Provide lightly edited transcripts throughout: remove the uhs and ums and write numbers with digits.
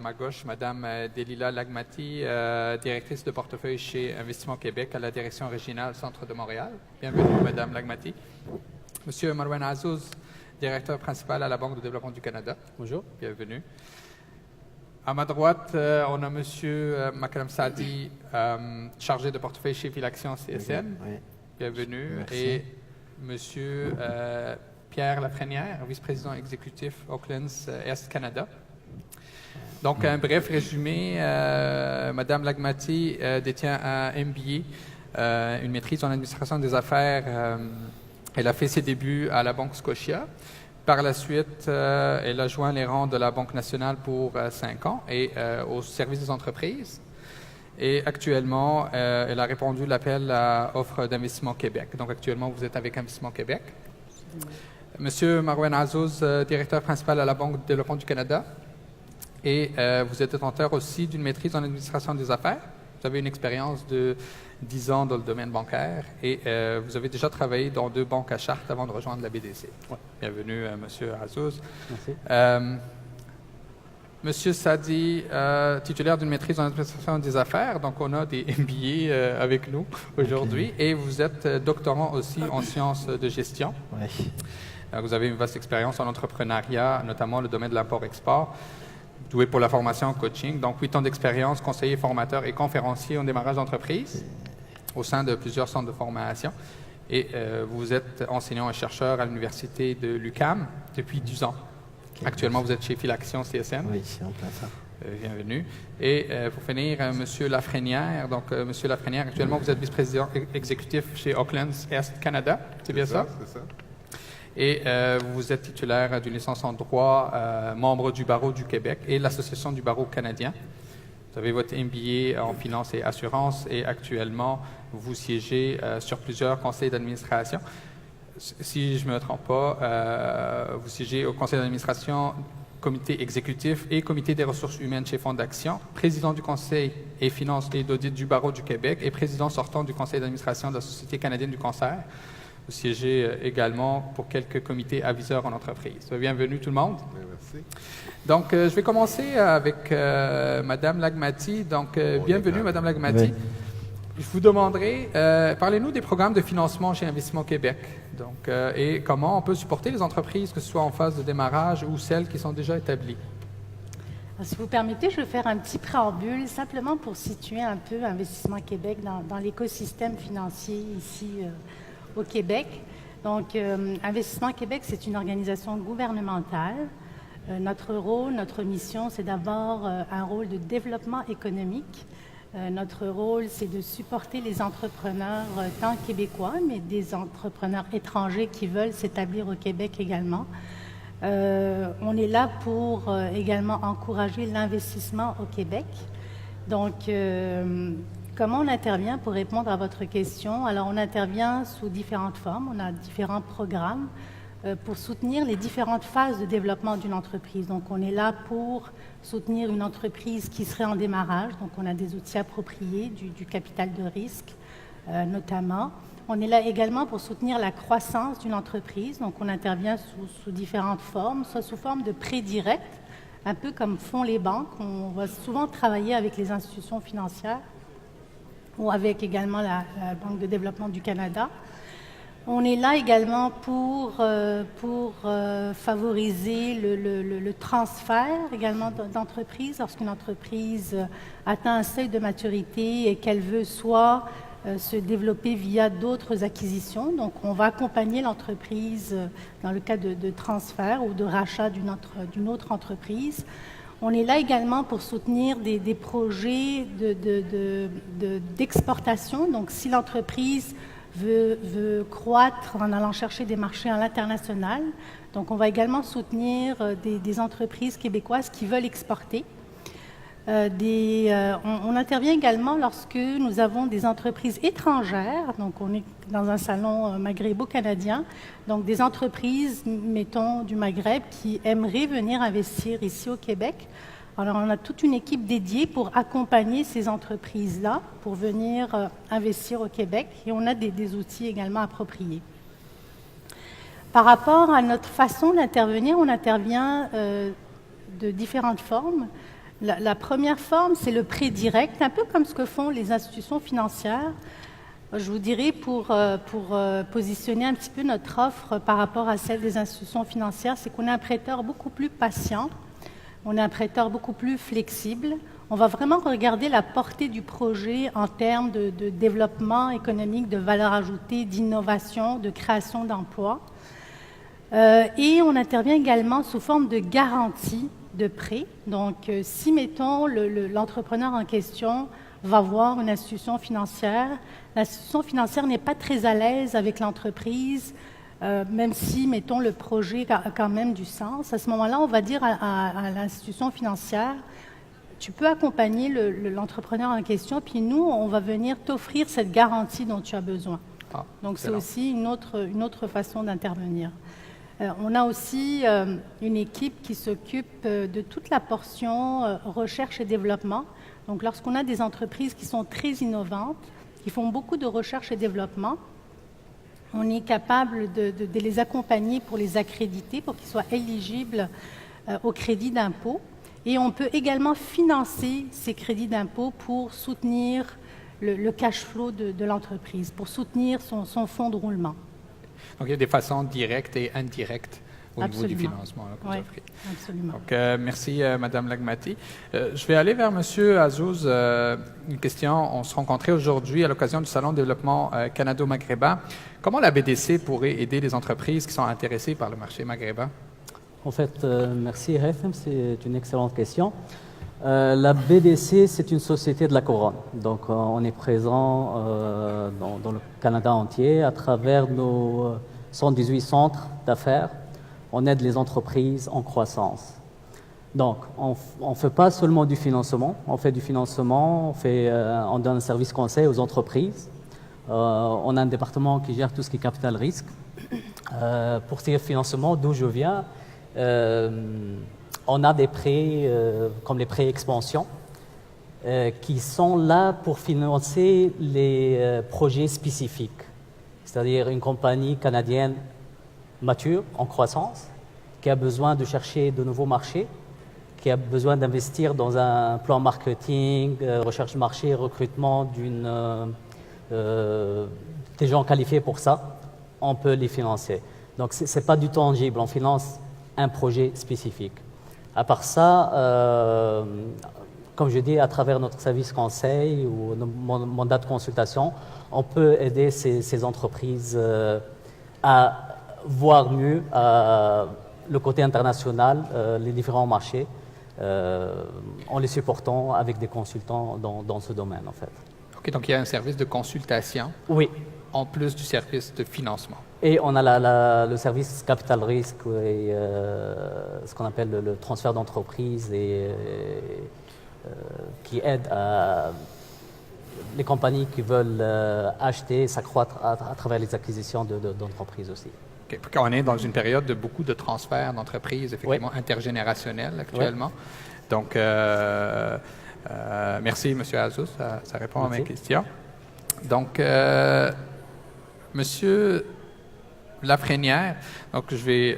ma gauche, Madame Delila Lagmati, directrice de portefeuille chez Investissement Québec à la direction régionale Centre de Montréal. Bienvenue, Madame Lagmati. Monsieur Marwan Azouz, directeur principal à la Banque de développement du Canada. Bonjour. Bienvenue. À ma droite, on a Monsieur Makram Sadi, chargé de portefeuille chez Filaction CSN. Oui. Bienvenue. Merci. Et Monsieur Pierre Lafrenière, vice-président exécutif Oaklands Est Canada. Donc, un bref résumé. Madame Lagmati détient un MBA, une maîtrise en administration des affaires. Elle a fait ses débuts à la Banque Scotia. Par la suite, elle a joint les rangs de la Banque nationale pour 5 ans et au service des entreprises. Et actuellement, elle a répondu à l'appel à offre d'Investissement Québec. Donc, actuellement, vous êtes avec Investissement Québec. Monsieur Marwan Azouz, directeur principal à la Banque de développement du Canada. Et vous êtes détenteur aussi d'une maîtrise en administration des affaires. Vous avez une expérience de 10 ans dans le domaine bancaire et vous avez déjà travaillé dans 2 banques à Chartres avant de rejoindre la BDC. Ouais. Bienvenue, Monsieur Azouz. Merci. Monsieur Sadi, titulaire d'une maîtrise en administration des affaires, donc on a des MBA avec nous aujourd'hui, et vous êtes doctorant aussi en sciences de gestion. Oui. Vous avez une vaste expérience en entrepreneuriat, notamment le domaine de l'import-export, doué pour la formation en coaching, donc 8 ans d'expérience, conseiller, formateur et conférencier en démarrage d'entreprise au sein de plusieurs centres de formation. Et vous êtes enseignant et chercheur à l'université de l'UQAM depuis 10 ans. Actuellement, vous êtes chez Filaction CSN. Oui, c'est en plein ça. Bienvenue. Et pour finir, Monsieur Lafrenière. Donc, Monsieur Lafrenière, actuellement, vous êtes vice-président exécutif chez Oaklands Est Canada. C'est bien ça? C'est ça. Et vous êtes titulaire d'une licence en droit, membre du Barreau du Québec et l'Association du Barreau canadien. Vous avez votre MBA en finance et assurance et actuellement, vous siégez sur plusieurs conseils d'administration. Si je ne me trompe pas, vous siégez au conseil d'administration, comité exécutif et comité des ressources humaines chez Fonds d'Action, président du conseil et finances et d'audit du Barreau du Québec et président sortant du conseil d'administration de la Société canadienne du cancer. Vous siégez également pour quelques comités aviseurs en entreprise. Bienvenue tout le monde. Merci. Donc, je vais commencer avec Madame Lagmati. Donc, bienvenue Madame Lagmati. Oui. Je vous demanderai, parlez-nous des programmes de financement chez Investissement Québec. Donc, et comment on peut supporter les entreprises, que ce soit en phase de démarrage ou celles qui sont déjà établies. Alors, si vous permettez, je vais faire un petit préambule, simplement pour situer un peu Investissement Québec dans l'écosystème financier ici au Québec. Donc, Investissement Québec, c'est une organisation gouvernementale. Notre rôle, notre mission, c'est d'abord un rôle de développement économique. Notre rôle, c'est de supporter les entrepreneurs, tant québécois, mais des entrepreneurs étrangers qui veulent s'établir au Québec également. On est là pour également encourager l'investissement au Québec. Donc, comment on intervient pour répondre à votre question? Alors, on intervient sous différentes formes. On a différents programmes pour soutenir les différentes phases de développement d'une entreprise. Donc, on est là pour soutenir une entreprise qui serait en démarrage. Donc, on a des outils appropriés, du capital de risque notamment. On est là également pour soutenir la croissance d'une entreprise. Donc, on intervient sous différentes formes, soit sous forme de prêts directs, un peu comme font les banques. On va souvent travailler avec les institutions financières ou avec également la Banque de développement du Canada. On est là également pour favoriser le transfert également d'entreprise. Lorsqu'une entreprise atteint un seuil de maturité et qu'elle veut soit se développer via d'autres acquisitions. Donc, on va accompagner l'entreprise dans le cas de transfert ou de rachat d'une autre entreprise. On est là également pour soutenir des projets d'exportation. Donc, si l'entreprise veut croître en allant chercher des marchés à l'international, donc on va également soutenir des entreprises québécoises qui veulent exporter. On intervient également lorsque nous avons des entreprises étrangères, donc on est dans un salon maghrébo-canadien, donc des entreprises, mettons, du Maghreb qui aimeraient venir investir ici au Québec. Alors on a toute une équipe dédiée pour accompagner ces entreprises-là pour venir investir au Québec et on a des outils également appropriés. Par rapport à notre façon d'intervenir, on intervient de différentes formes. La première forme, c'est le prêt direct, un peu comme ce que font les institutions financières. Je vous dirais, pour positionner un petit peu notre offre par rapport à celle des institutions financières, c'est qu'on est un prêteur beaucoup plus patient, on est un prêteur beaucoup plus flexible. On va vraiment regarder la portée du projet en termes de développement économique, de valeur ajoutée, d'innovation, de création d'emplois. Et on intervient également sous forme de garantie de prêt. Donc, si, mettons, l'entrepreneur en question va voir une institution financière, l'institution financière n'est pas très à l'aise avec l'entreprise, même si, mettons, le projet a quand même du sens. À ce moment-là, on va dire à l'institution financière, tu peux accompagner l'entrepreneur en question, puis nous, on va venir t'offrir cette garantie dont tu as besoin. Donc, c'est aussi une autre façon d'intervenir. On a aussi une équipe qui s'occupe de toute la portion recherche et développement. Donc, lorsqu'on a des entreprises qui sont très innovantes, qui font beaucoup de recherche et développement, on est capable de les accompagner pour les accréditer, pour qu'ils soient éligibles au crédit d'impôt. Et on peut également financer ces crédits d'impôt pour soutenir le cash flow de l'entreprise, pour soutenir son fonds de roulement. Donc, il y a des façons directes et indirectes au niveau du financement que vous offrez. Absolument. Donc, merci, Mme Lagmati. Je vais aller vers M. Azouz. Une question. On se rencontrait aujourd'hui à l'occasion du Salon de développement canado-maghrébin. Comment la BDC pourrait aider les entreprises qui sont intéressées par le marché maghrébin? En fait, merci, Refem, c'est une excellente question. La BDC, c'est une société de la couronne. Donc, on est présent dans le Canada entier à travers nos 118 centres d'affaires. On aide les entreprises en croissance. Donc, on ne fait pas seulement du financement. On fait du financement, on donne un service conseil aux entreprises. On a un département qui gère tout ce qui est capital risque. Pour ces financements, d'où je viens, on a des prêts comme les prêts expansion qui sont là pour financer les projets spécifiques. C'est-à-dire une compagnie canadienne mature, en croissance, qui a besoin de chercher de nouveaux marchés, qui a besoin d'investir dans un plan marketing, recherche de marché, recrutement des gens qualifiés pour ça, on peut les financer. Donc, ce n'est pas du tangible, on finance un projet spécifique. À part ça, comme je dis, à travers notre service conseil ou nos mandats de consultation, on peut aider ces entreprises à voir mieux le côté international, les différents marchés, en les supportant avec des consultants dans ce domaine, en fait. OK, donc il y a un service de consultation. Oui. En plus du service de financement. Et on a le service capital risque et ce qu'on appelle le transfert d'entreprise et qui aide les compagnies qui veulent acheter, s'accroître à travers les acquisitions d'entreprises aussi. Okay. On est dans une période de beaucoup de transferts d'entreprises, effectivement, intergénérationnels actuellement. Oui. Donc, merci, M. Azouz, ça répond à mes questions. Donc, Monsieur Lafrenière, donc je vais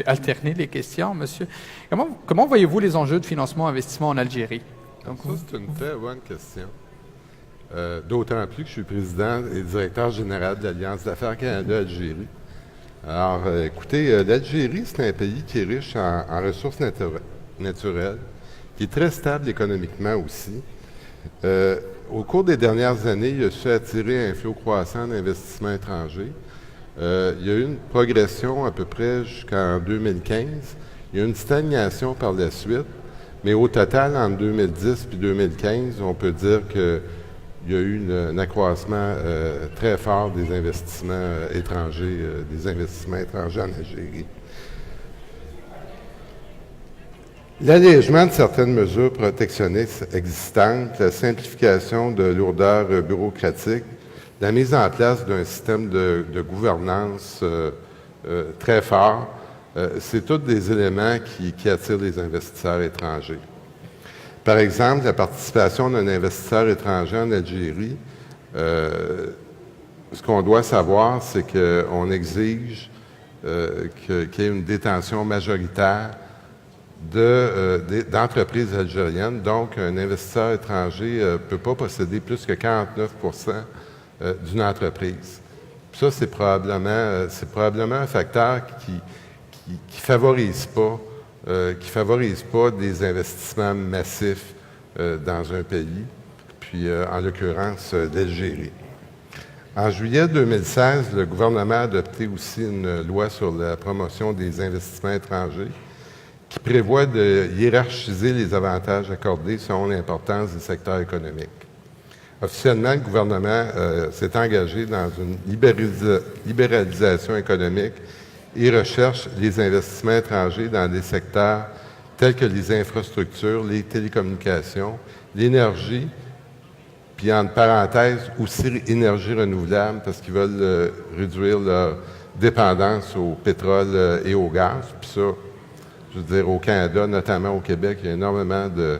alterner les questions. Monsieur, comment voyez-vous les enjeux de financement et investissement en Algérie? Donc, ça, c'est une très bonne question. D'autant plus que je suis président et directeur général de l'Alliance d'affaires Canada-Algérie. Alors, écoutez, l'Algérie, c'est un pays qui est riche en ressources naturelles, qui est très stable économiquement aussi. Au cours des dernières années, il a su attirer un flot croissant d'investissements étrangers. Il y a eu une progression à peu près jusqu'en 2015. Il y a eu une stagnation par la suite, mais au total, entre 2010 et 2015, on peut dire qu'il y a eu un accroissement très fort des investissements étrangers en Algérie. L'allègement de certaines mesures protectionnistes existantes, la simplification de lourdeurs bureaucratiques, la mise en place d'un système de gouvernance très fort, c'est tous des éléments qui attirent les investisseurs étrangers. Par exemple, la participation d'un investisseur étranger en Algérie, ce qu'on doit savoir, c'est qu'on exige qu'il y ait une détention majoritaire d'entreprises algériennes. Donc, un investisseur étranger ne peut pas posséder plus que 49 d'une entreprise. Puis ça, c'est probablement un facteur qui favorise pas des investissements massifs dans un pays, puis en l'occurrence l'Algérie. En juillet 2016, le gouvernement a adopté aussi une loi sur la promotion des investissements étrangers qui prévoit de hiérarchiser les avantages accordés selon l'importance des secteurs économiques. Officiellement, le gouvernement s'est engagé dans une libéralisation économique et recherche les investissements étrangers dans des secteurs tels que les infrastructures, les télécommunications, l'énergie, puis entre parenthèses aussi énergie renouvelable parce qu'ils veulent réduire leur dépendance au pétrole et au gaz. Puis ça, je veux dire, au Canada, notamment au Québec, il y a énormément de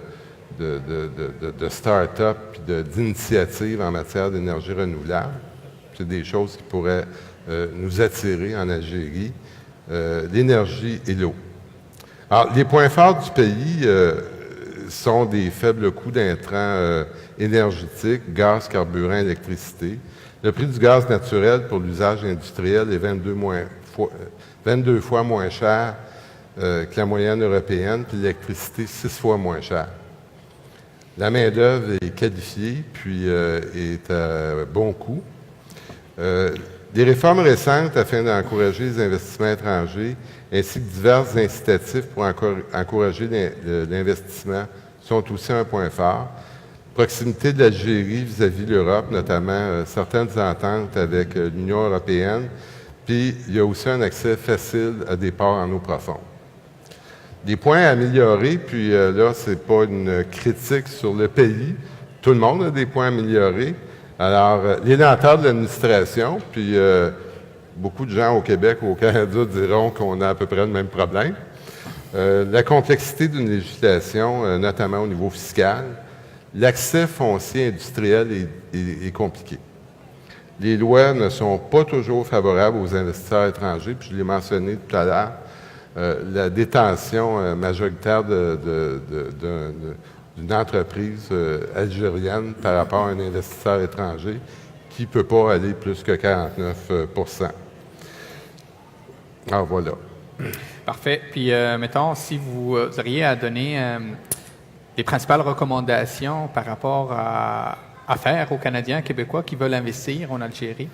start-up et d'initiatives en matière d'énergie renouvelable. C'est des choses qui pourraient nous attirer en Algérie. L'énergie et l'eau. Alors, les points forts du pays sont des faibles coûts d'intrants énergétiques, gaz, carburant, électricité. Le prix du gaz naturel pour l'usage industriel est 22 fois moins cher que la moyenne européenne, puis l'électricité 6 fois moins chère. La main-d'œuvre est qualifiée, puis est à bon coût. Des réformes récentes afin d'encourager les investissements étrangers ainsi que divers incitatifs pour encourager l'investissement sont aussi un point fort. Proximité de l'Algérie vis-à-vis de l'Europe, notamment certaines ententes avec l'Union européenne, puis il y a aussi un accès facile à des ports en eau profonde. Des points à améliorer, puis là, ce n'est pas une critique sur le pays. Tout le monde a des points à améliorer. Alors, les lenteurs de l'administration, puis beaucoup de gens au Québec ou au Canada diront qu'on a à peu près le même problème. La complexité d'une législation, notamment au niveau fiscal. L'accès foncier industriel est compliqué. Les lois ne sont pas toujours favorables aux investisseurs étrangers, puis je l'ai mentionné tout à l'heure. La détention majoritaire d'une entreprise algérienne par rapport à un investisseur étranger qui ne peut pas aller plus que 49 Alors voilà. Parfait. Puis, mettons, si vous auriez à donner les principales recommandations par rapport à faire aux Canadiens québécois qui veulent investir en Algérie?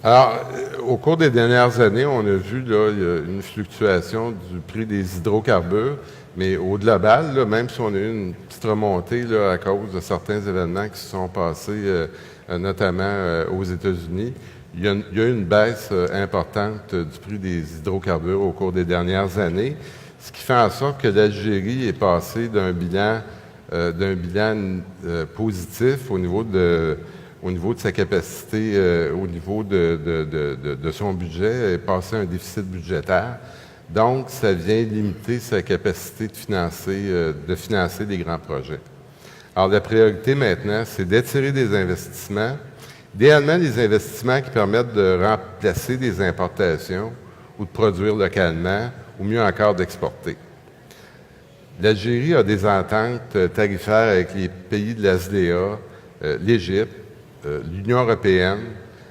Alors, au cours des dernières années, on a vu là, une fluctuation du prix des hydrocarbures, mais au global, là, même si on a eu une petite remontée là, à cause de certains événements qui se sont passés, notamment aux États-Unis, il y a eu une baisse importante du prix des hydrocarbures au cours des dernières années, ce qui fait en sorte que l'Algérie est passée d'un bilan positif au niveau de sa capacité, au niveau de son budget, est passé à un déficit budgétaire. Donc, ça vient limiter sa capacité de financer des grands projets. Alors, la priorité maintenant, c'est d'attirer des investissements, idéalement des investissements qui permettent de remplacer des importations ou de produire localement, ou mieux encore d'exporter. L'Algérie a des ententes tarifaires avec les pays de l'ASDA, l'Égypte, l'Union européenne.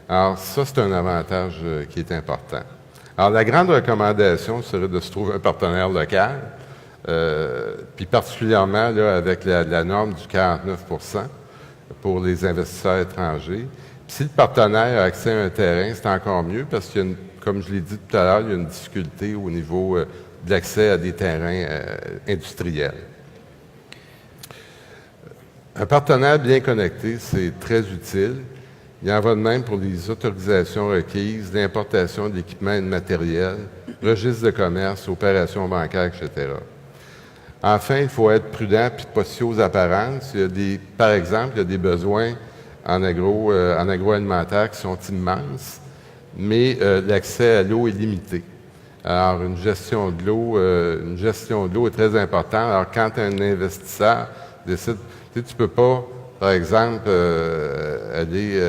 Alors, ça, c'est un avantage qui est important. Alors, la grande recommandation serait de se trouver un partenaire local, puis particulièrement là, avec la norme du 49 pour les investisseurs étrangers. Puis si le partenaire a accès à un terrain, c'est encore mieux parce qu'il y a, comme je l'ai dit tout à l'heure, il y a une difficulté au niveau de l'accès à des terrains industriels. Un partenaire bien connecté, c'est très utile. Il en va de même pour les autorisations requises, l'importation d'équipements et de matériel, registre de commerce, opérations bancaires, etc. Enfin, il faut être prudent et pas si aux apparences. Par exemple, il y a des besoins en agroalimentaire qui sont immenses, mais l'accès à l'eau est limité. Alors, une gestion de l'eau est très importante. Alors, quand un investisseur décide, tu ne peux pas, par exemple, aller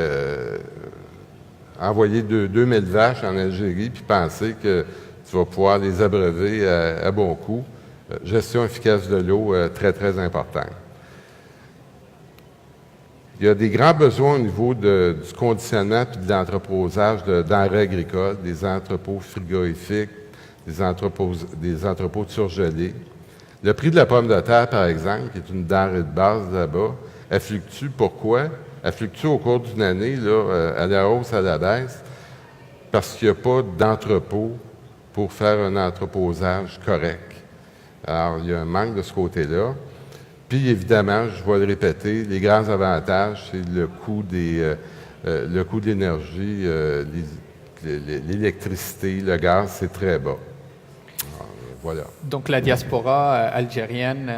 envoyer 2000 vaches en Algérie puis penser que tu vas pouvoir les abreuver à bon coût. gestion efficace de l'eau, très, très importante. Il y a des grands besoins au niveau du conditionnement et de l'entreposage de denrées agricoles, des entrepôts frigorifiques, des entrepôts de surgelés. Le prix de la pomme de terre, par exemple, qui est une denrée de base là-bas, elle fluctue. Pourquoi? Elle fluctue au cours d'une année, là, à la hausse, à la baisse, parce qu'il n'y a pas d'entrepôt pour faire un entreposage correct. Alors, il y a un manque de ce côté-là. Puis, évidemment, je vais le répéter, les grands avantages, c'est le coût de l'énergie, l'électricité, le gaz, c'est très bas. Alors, voilà. Donc, la diaspora algérienne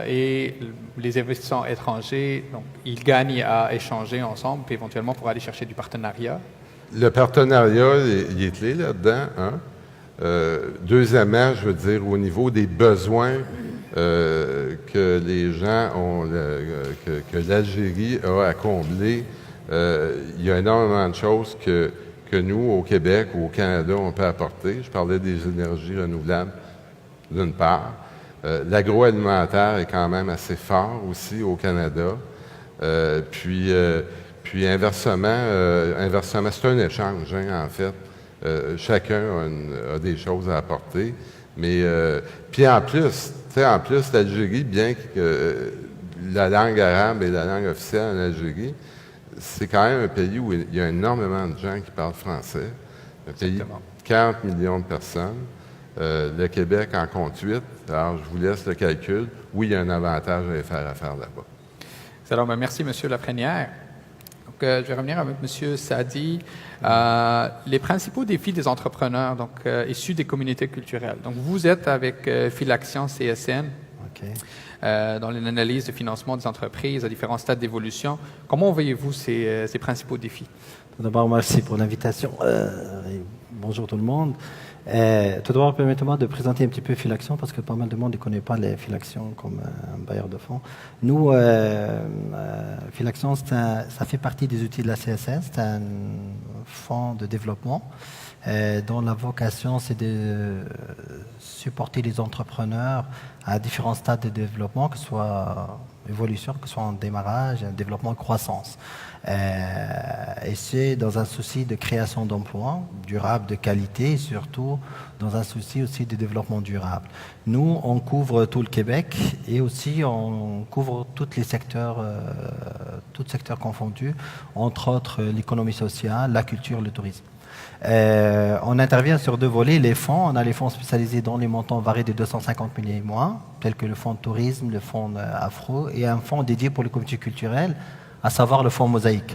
et les investisseurs étrangers, donc, ils gagnent à échanger ensemble, puis éventuellement pour aller chercher du partenariat. Le partenariat, il est clé là-dedans. Hein? Deuxièmement, je veux dire, au niveau des besoins que les gens ont, que l'Algérie a à combler, il y a énormément de choses que nous, au Québec ou au Canada, on peut apporter. Je parlais des énergies renouvelables, d'une part. L'agroalimentaire est quand même assez fort aussi au Canada. Puis inversement, c'est un échange, hein, en fait. Chacun a des choses à apporter. Mais puis en plus, l'Algérie, bien que la langue arabe est la langue officielle en Algérie, c'est quand même un pays où il y a énormément de gens qui parlent français. Un pays de 40 millions de personnes. Le Québec en compte 8. Alors, je vous laisse le calcul. Oui, il y a un avantage à faire là-bas. Alors, merci, M. Lafrenière. Je vais revenir avec M. Sadi. Les principaux défis des entrepreneurs issus des communautés culturelles. Donc, vous êtes avec Filaction CSN dans l'analyse de financement des entreprises à différents stades d'évolution. Comment voyez-vous ces principaux défis? Tout d'abord, merci pour l'invitation. Bonjour tout le monde. Tout d'abord, permettez-moi de présenter un petit peu Filaction parce que pas mal de monde ne connaît pas les Filaction comme un bailleur de fonds. Nous, Filaction, ça fait partie des outils de la CSN. C'est un fonds de développement dont la vocation, c'est de supporter les entrepreneurs à différents stades de développement, que ce soit évolution, que ce soit en démarrage, un développement, croissance. Et c'est dans un souci de création d'emplois durables, de qualité, et surtout dans un souci aussi de développement durable. Nous, on couvre tout le Québec et aussi on couvre tous secteurs confondus, entre autres l'économie sociale, la culture, le tourisme. On intervient sur deux volets, les fonds. On a les fonds spécialisés dont les montants varient de 250 000 et moins, tels que le fonds de tourisme, le fonds afro, et un fonds dédié pour les communautés culturelles, à savoir le fonds Mosaïque.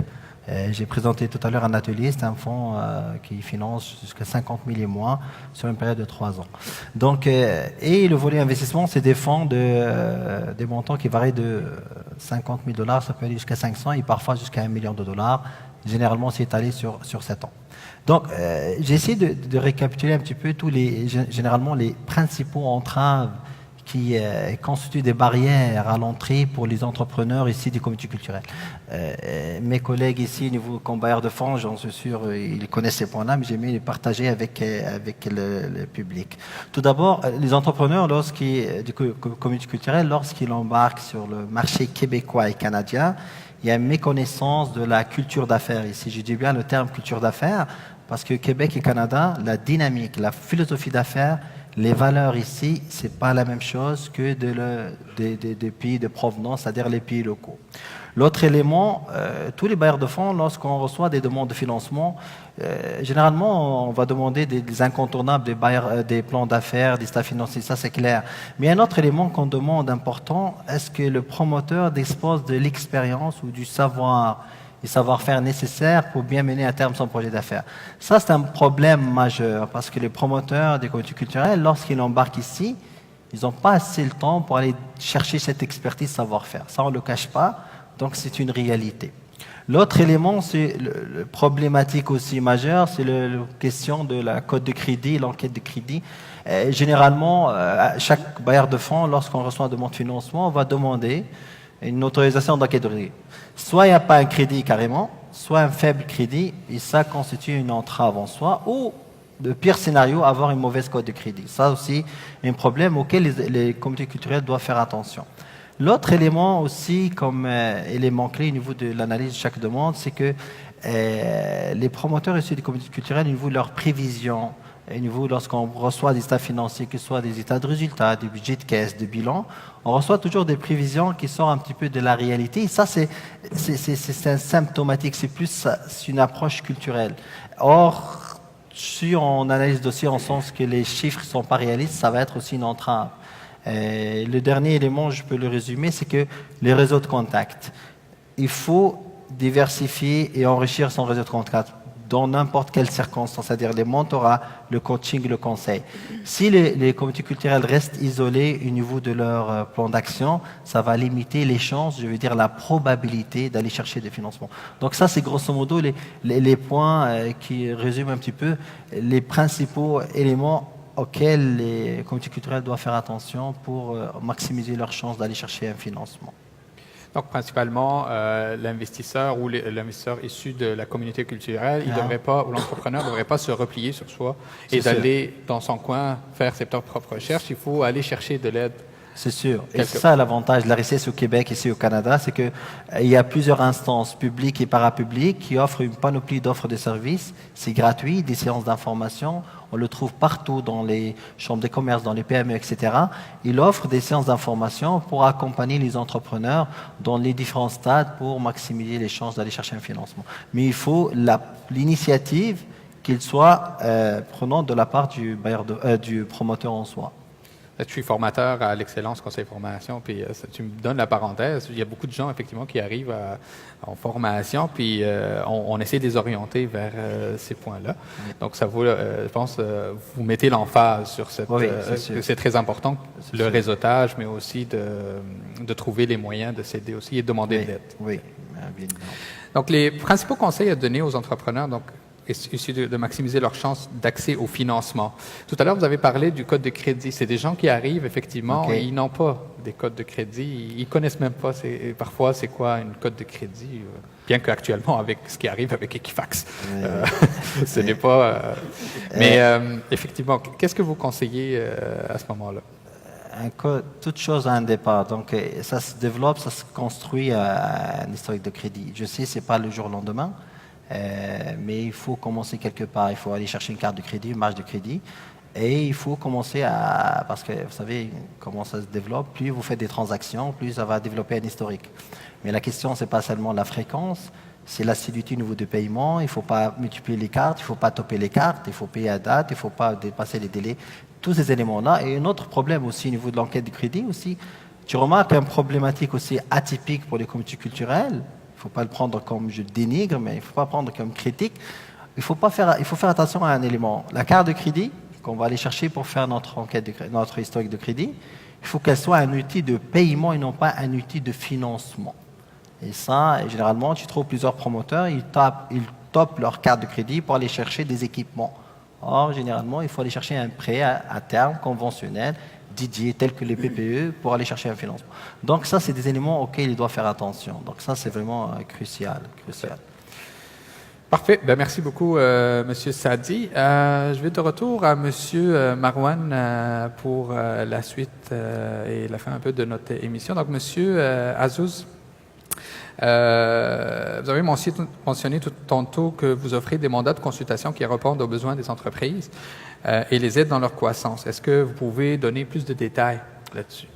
J'ai présenté tout à l'heure un atelier, c'est un fonds qui finance jusqu'à 50 000 et moins sur une période de 3 ans. Donc, et le volet investissement, c'est des fonds des montants qui varient de 50 000 $, ça peut aller jusqu'à 500 et parfois jusqu'à $1 million. Généralement, c'est étalé sur 7 ans. Donc, j'ai essayé de récapituler un petit peu généralement les principaux entraves qui constituent des barrières à l'entrée pour les entrepreneurs ici des communautés culturelles. Mes collègues ici, niveau bailleurs de fonds, j'en suis sûr, ils connaissent ces points-là, mais j'ai aimé les partager avec le public. Tout d'abord, les entrepreneurs, des communautés culturelles, lorsqu'ils embarquent sur le marché québécois et canadien, il y a une méconnaissance de la culture d'affaires ici. Je dis bien le terme culture d'affaires parce que Québec et Canada, la dynamique, la philosophie d'affaires, les valeurs ici, ce n'est pas la même chose que des pays de provenance, c'est-à-dire les pays locaux. L'autre élément, tous les bailleurs de fonds, lorsqu'on reçoit des demandes de financement, généralement, on va demander des incontournables, des plans d'affaires, des staffs financiers, ça c'est clair. Mais un autre élément qu'on demande important, est-ce que le promoteur dispose de l'expérience ou du savoir et savoir-faire nécessaire pour bien mener à terme son projet d'affaires. Ça, c'est un problème majeur parce que les promoteurs des communautés culturelles, lorsqu'ils embarquent ici, ils n'ont pas assez le temps pour aller chercher cette expertise savoir-faire. Ça, on ne le cache pas, donc c'est une réalité. L'autre élément, c'est le problématique aussi majeure, c'est la question de la cote de crédit, l'enquête de crédit. Généralement, chaque bailleur de fonds, lorsqu'on reçoit une demande de financement, on va demander une autorisation d'enquête de crédit. Soit il n'y a pas un crédit carrément, soit un faible crédit, et ça constitue une entrave en soi, ou le pire scénario, avoir une mauvaise cote de crédit. Ça aussi, un problème auquel les communautés culturelles doivent faire attention. L'autre élément aussi, comme élément clé au niveau de l'analyse de chaque demande, c'est que les promoteurs issus des communautés culturelles, au niveau de leurs prévisions, au niveau lorsqu'on reçoit des états financiers, que ce soit des états de résultats, des budgets de caisse, de bilan, on reçoit toujours des prévisions qui sortent un petit peu de la réalité. Et ça, c'est un symptomatique, c'est plus une approche culturelle. Or, si on analyse le dossier en sens que les chiffres ne sont pas réalistes, ça va être aussi une entrave. Le dernier élément, je peux le résumer, c'est que les réseaux de contact. Il faut diversifier et enrichir son réseau de contact dans n'importe quelle circonstance, c'est-à-dire les mentorats, le coaching, le conseil. Si les communautés culturelles restent isolées au niveau de leur plan d'action, ça va limiter les chances, je veux dire la probabilité d'aller chercher des financements. Donc ça, c'est grosso modo les points qui résument un petit peu les principaux éléments auxquels les communautés culturelles doivent faire attention pour maximiser leurs chances d'aller chercher un financement. Donc, principalement, l'investisseur ou l'investisseur issu de la communauté culturelle, il devrait pas, ou l'entrepreneur ne devrait pas se replier sur soi et d'aller dans son coin faire ses propres recherches. Il faut aller chercher de l'aide. C'est sûr. Et c'est ça l'avantage de la RICS au Québec, ici au Canada, c'est qu'il y a plusieurs instances publiques et parapubliques qui offrent une panoplie d'offres de services. C'est gratuit, des séances d'information. On le trouve partout dans les chambres de commerce, dans les PME, etc. Il offre des séances d'information pour accompagner les entrepreneurs dans les différents stades pour maximiser les chances d'aller chercher un financement. Mais il faut l'initiative qu'il soit prenant de la part du promoteur en soi. Je suis formateur à l'Excellence Conseil Formation, puis tu me donnes la parenthèse. Il y a beaucoup de gens, effectivement, qui arrivent en formation, puis on essaie de les orienter vers ces points-là. Oui. Donc, ça vaut, je pense, vous mettez l'emphase sur cette... Oui, c'est très important, le réseautage, mais aussi de trouver les moyens de s'aider aussi et de demander de l'aide. Oui, bien. Donc, les principaux conseils à donner aux entrepreneurs, donc, issus de maximiser leurs chances d'accès au financement. Tout à l'heure, vous avez parlé du code de crédit. C'est des gens qui arrivent, effectivement, et ils n'ont pas des codes de crédit. Ils ne connaissent même pas parfois c'est quoi une code de crédit, bien qu'actuellement, avec ce qui arrive avec Equifax, ce n'est pas... mais effectivement, qu'est-ce que vous conseillez à ce moment-là? Toute chose a un départ. Donc, ça se développe, ça se construit un historique de crédit. Je sais, ce n'est pas le jour au lendemain. Mais il faut commencer quelque part. Il faut aller chercher une carte de crédit, une marge de crédit. Et il faut commencer parce que vous savez comment ça se développe. Plus vous faites des transactions, plus ça va développer un historique. Mais la question, ce n'est pas seulement la fréquence, c'est l'assiduité au niveau du paiement. Il ne faut pas multiplier les cartes, il ne faut pas topper les cartes, il faut payer à date, il ne faut pas dépasser les délais. Tous ces éléments-là. Et un autre problème aussi au niveau de l'enquête de crédit aussi. Tu remarques une problématique aussi atypique pour les communautés culturelles. Il ne faut pas le prendre comme je dénigre, mais il ne faut pas prendre comme critique. Il faut faire attention à un élément. La carte de crédit, qu'on va aller chercher pour faire notre historique de crédit, il faut qu'elle soit un outil de paiement et non pas un outil de financement. Et ça, généralement, tu trouves plusieurs promoteurs, ils topent leur carte de crédit pour aller chercher des équipements. Or, généralement, il faut aller chercher un prêt à terme conventionnel, dédiés tels que les PPE pour aller chercher un financement. Donc ça, c'est des éléments auxquels il doit faire attention. Donc ça, c'est vraiment crucial. Parfait. Ben, merci beaucoup, Monsieur Sadi. Je vais de retour à Monsieur Marouane pour la suite et la fin un peu de notre émission. Donc, Monsieur Azouz, vous avez mentionné tout tantôt que vous offrez des mandats de consultation qui répondent aux besoins des entreprises et les aident dans leur croissance. Est-ce que vous pouvez donner plus de détails là-dessus?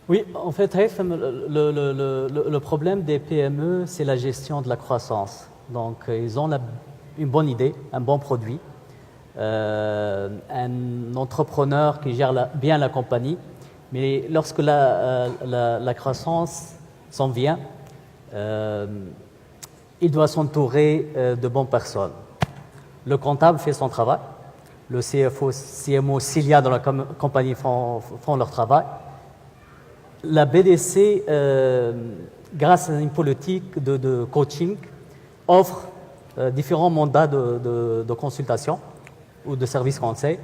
Oui, en fait, le problème des PME, c'est la gestion de la croissance. Donc, ils ont une bonne idée, un bon produit, un entrepreneur qui gère bien la compagnie, mais lorsque la croissance s'en vient, il doit s'entourer de bonnes personnes. Le comptable fait son travail, le CFO, CMO, s'il y a dans la compagnie, font leur travail. La BDC, grâce à une politique de coaching, offre différents mandats de consultation ou de services conseils,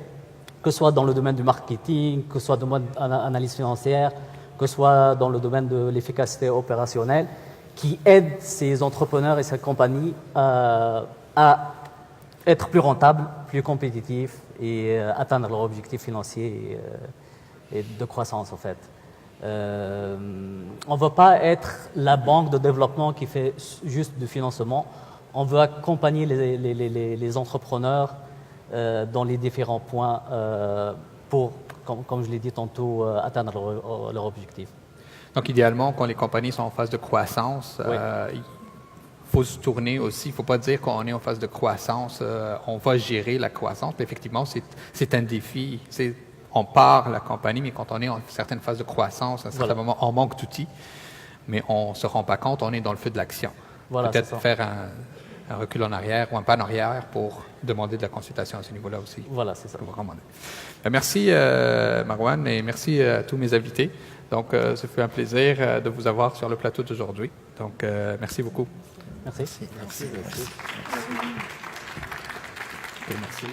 que ce soit dans le domaine du marketing, que ce soit dans le domaine de l'analyse financière, que ce soit dans le domaine de l'efficacité opérationnelle, qui aident ces entrepreneurs et ces compagnies à être plus rentables, plus compétitifs et atteindre leur objectif financier et de croissance en fait. On ne veut pas être la banque de développement qui fait juste du financement. On veut accompagner les entrepreneurs dans les différents points pour, comme je l'ai dit tantôt, atteindre leur objectif. Donc, idéalement, quand les compagnies sont en phase de croissance, Oui. il faut se tourner aussi. Il ne faut pas dire qu'on est en phase de croissance, on va gérer la croissance. Mais effectivement, c'est un défi. On part la compagnie, mais quand on est en certaines phases de croissance, à un certain moment, on manque d'outils, mais on ne se rend pas compte, on est dans le feu de l'action. Voilà, peut-être faire un recul en arrière ou un pas en arrière pour demander de la consultation à ce niveau-là aussi. Voilà, c'est ça. Merci Marwan et merci à tous mes invités. Donc, ce fut un plaisir de vous avoir sur le plateau d'aujourd'hui. Donc, merci beaucoup. Merci. Merci. Merci.